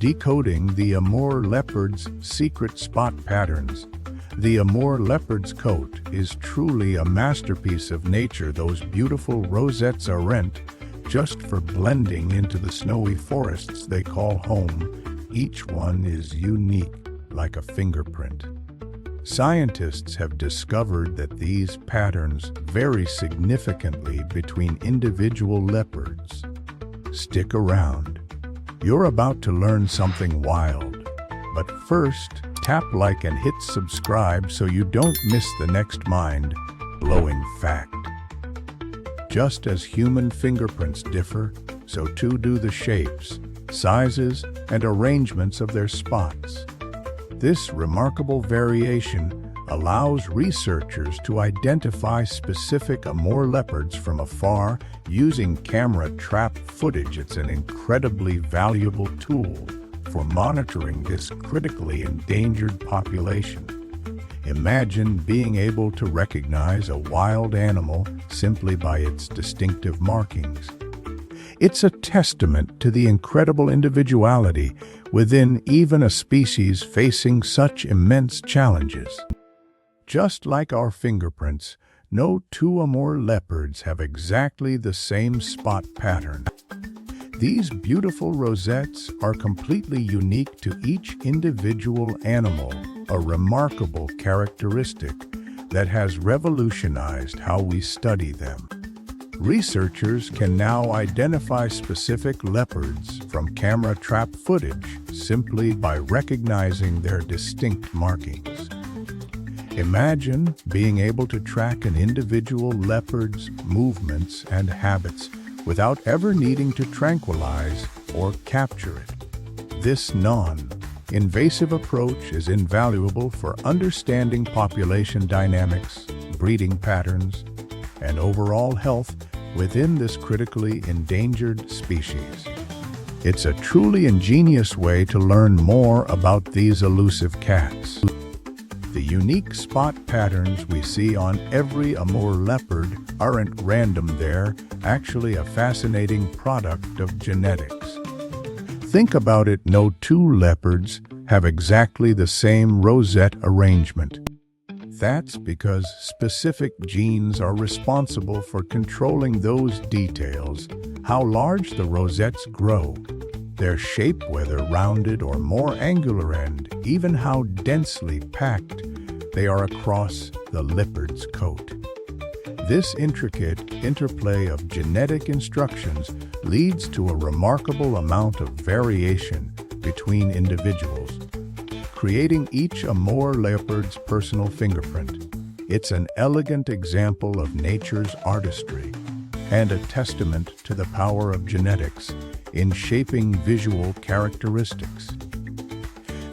decoding the Amur Leopard's secret spot patterns. The Amur Leopard's coat is truly a masterpiece of nature. Those beautiful rosettes aren't just for blending into the snowy forests they call home. Each one is unique, like a fingerprint. Scientists have discovered that these patterns vary significantly between individual leopards. Stick around. You're about to learn something wild. But first, tap like and hit subscribe so you don't miss the next mind-blowing fact. Just as human fingerprints differ, so too do the shapes, sizes, and arrangements of their spots. This remarkable variation allows researchers to identify specific Amur leopards from afar using camera trap footage. It's an incredibly valuable tool for monitoring this critically endangered population. Imagine being able to recognize a wild animal simply by its distinctive markings. It's a testament to the incredible individuality within even a species facing such immense challenges. Just like our fingerprints, no two Amur leopards have exactly the same spot pattern. These beautiful rosettes are completely unique to each individual animal, a remarkable characteristic that has revolutionized how we study them. Researchers can now identify specific leopards from camera trap footage simply by recognizing their distinct markings. Imagine being able to track an individual leopard's movements and habits without ever needing to tranquilize or capture it. This non-invasive approach is invaluable for understanding population dynamics, breeding patterns, and overall health within this critically endangered species. It's a truly ingenious way to learn more about these elusive cats. The unique spot patterns we see on every Amur leopard aren't random. They're actually a fascinating product of genetics. Think about it, no two leopards have exactly the same rosette arrangement. That's because specific genes are responsible for controlling those details: how large the rosettes grow, their shape, whether rounded or more angular, and even how densely packed they are across the leopard's coat. This intricate interplay of genetic instructions leads to a remarkable amount of variation between individuals, creating each Amur leopard's personal fingerprint. It's an elegant example of nature's artistry and a testament to the power of genetics in shaping visual characteristics.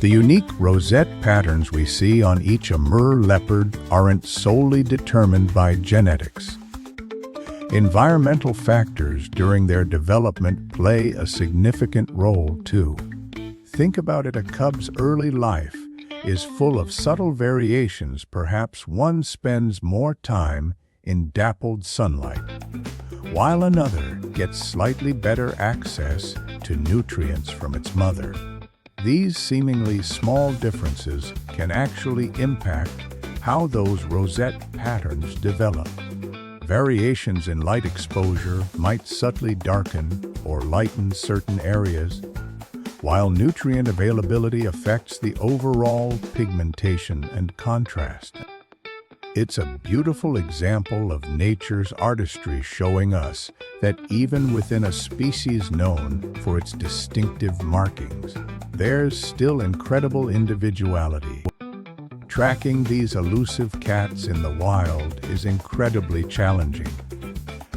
The unique rosette patterns we see on each Amur leopard aren't solely determined by genetics. Environmental factors during their development play a significant role too. Think about it, a cub's early life is full of subtle variations. Perhaps one spends more time in dappled sunlight, while another gets slightly better access to nutrients from its mother. These seemingly small differences can actually impact how those rosette patterns develop. Variations in light exposure might subtly darken or lighten certain areas, while nutrient availability affects the overall pigmentation and contrast. It's a beautiful example of nature's artistry, showing us that even within a species known for its distinctive markings, there's still incredible individuality. Tracking these elusive cats in the wild is incredibly challenging,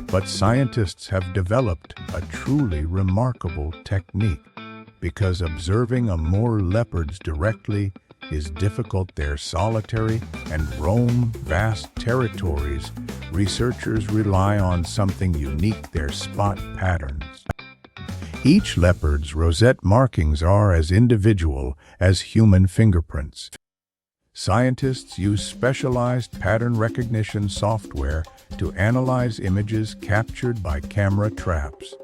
but scientists have developed a truly remarkable technique. Because observing Amur leopards directly is difficult, they're solitary and roam vast territories. Researchers rely on something unique: their spot patterns. Each leopard's rosette markings are as individual as human fingerprints. Scientists use specialized pattern recognition software to analyze images captured by camera traps,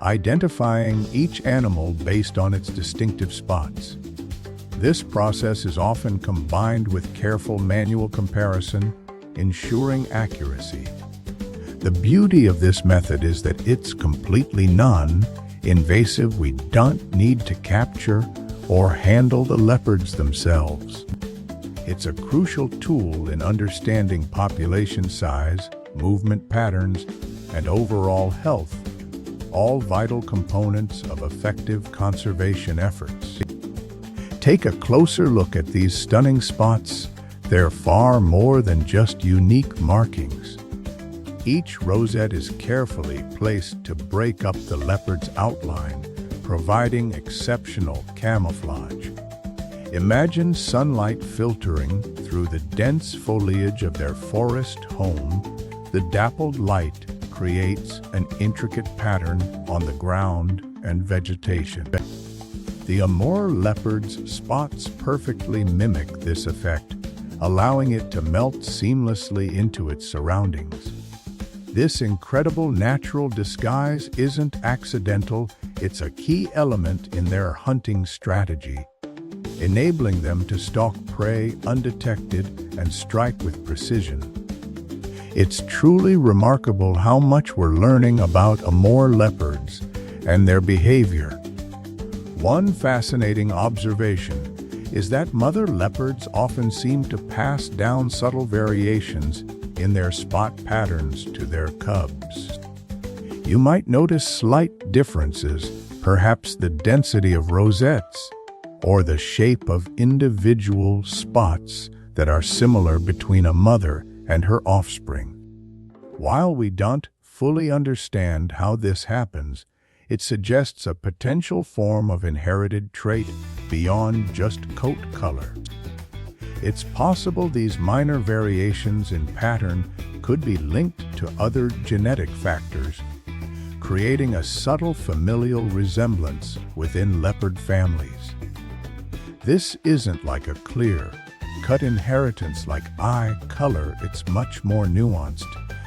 identifying each animal based on its distinctive spots. This process is often combined with careful manual comparison, ensuring accuracy. The beauty of this method is that it's completely non-invasive. We don't need to capture or handle the leopards themselves. It's a crucial tool in understanding population size, movement patterns, and overall health, all vital components of effective conservation efforts. Take a closer look at these stunning spots. They're far more than just unique markings. Each rosette is carefully placed to break up the leopard's outline, providing exceptional camouflage. Imagine sunlight filtering through the dense foliage of their forest home. The dappled light creates an intricate pattern on the ground and vegetation. The Amur leopard's spots perfectly mimic this effect, allowing it to melt seamlessly into its surroundings. This incredible natural disguise isn't accidental, it's a key element in their hunting strategy, enabling them to stalk prey undetected and strike with precision. It's truly remarkable how much we're learning about Amur leopards and their behavior. One fascinating observation is that mother leopards often seem to pass down subtle variations in their spot patterns to their cubs. You might notice slight differences, perhaps the density of rosettes or the shape of individual spots that are similar between a mother and her offspring. While we don't fully understand how this happens, it suggests a potential form of inherited trait beyond just coat color. It's possible these minor variations in pattern could be linked to other genetic factors, creating a subtle familial resemblance within leopard families. This isn't like a clear-cut inheritance like eye color. It's much more nuanced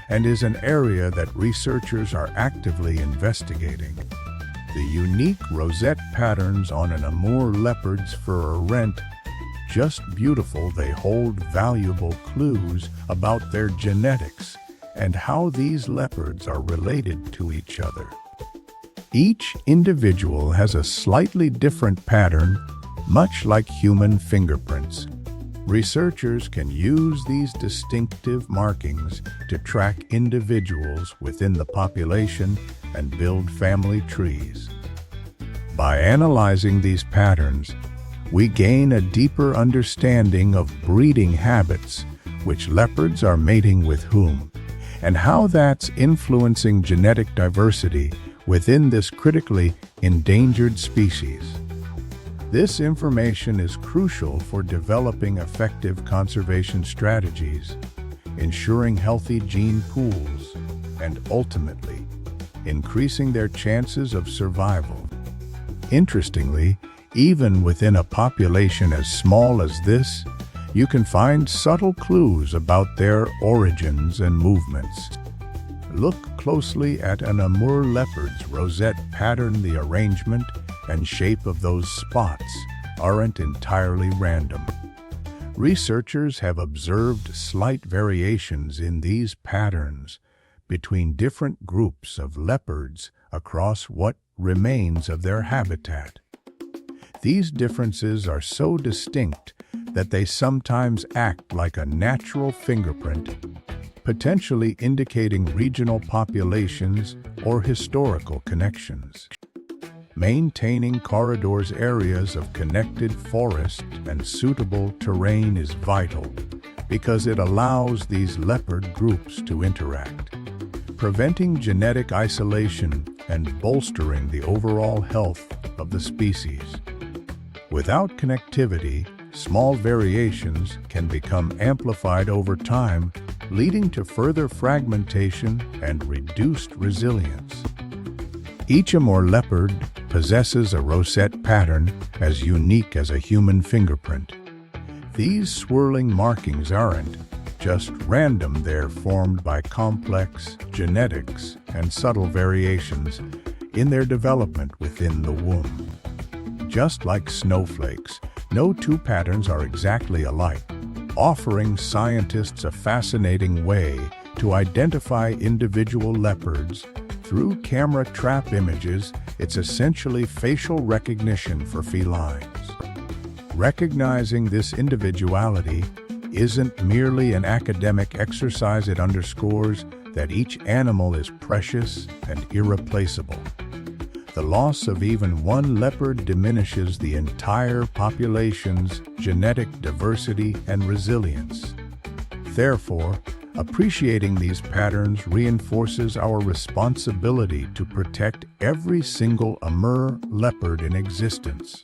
and is an area that researchers are actively investigating. The unique rosette patterns on an Amur leopard's fur aren't just beautiful, they hold valuable clues about their genetics and how these leopards are related to each other. Each individual has a slightly different pattern, much like human fingerprints. Researchers can use these distinctive markings to track individuals within the population and build family trees. By analyzing these patterns, we gain a deeper understanding of breeding habits, which leopards are mating with whom, and how that's influencing genetic diversity within this critically endangered species. This information is crucial for developing effective conservation strategies, ensuring healthy gene pools, and ultimately, increasing their chances of survival. Interestingly, even within a population as small as this, you can find subtle clues about their origins and movements. Look closely at an Amur leopard's rosette pattern. The arrangement and shape of those spots aren't entirely random. Researchers have observed slight variations in these patterns between different groups of leopards across what remains of their habitat. These differences are so distinct that they sometimes act like a natural fingerprint, potentially indicating regional populations or historical connections. Maintaining corridors, areas of connected forest and suitable terrain is vital because it allows these leopard groups to interact, preventing genetic isolation and bolstering the overall health of the species. Without connectivity, small variations can become amplified over time, leading to further fragmentation and reduced resilience. Each Amur leopard possesses a rosette pattern as unique as a human fingerprint. These swirling markings aren't just random, they're formed by complex genetics and subtle variations, in their development within the womb. Just like snowflakes, no two patterns are exactly alike, offering scientists a fascinating way to identify individual leopards. Through camera trap images, it's essentially facial recognition for felines. Recognizing this individuality isn't merely an academic exercise, it underscores that each animal is precious and irreplaceable. The loss of even one leopard diminishes the entire population's genetic diversity and resilience. Therefore, appreciating these patterns reinforces our responsibility to protect every single Amur leopard in existence.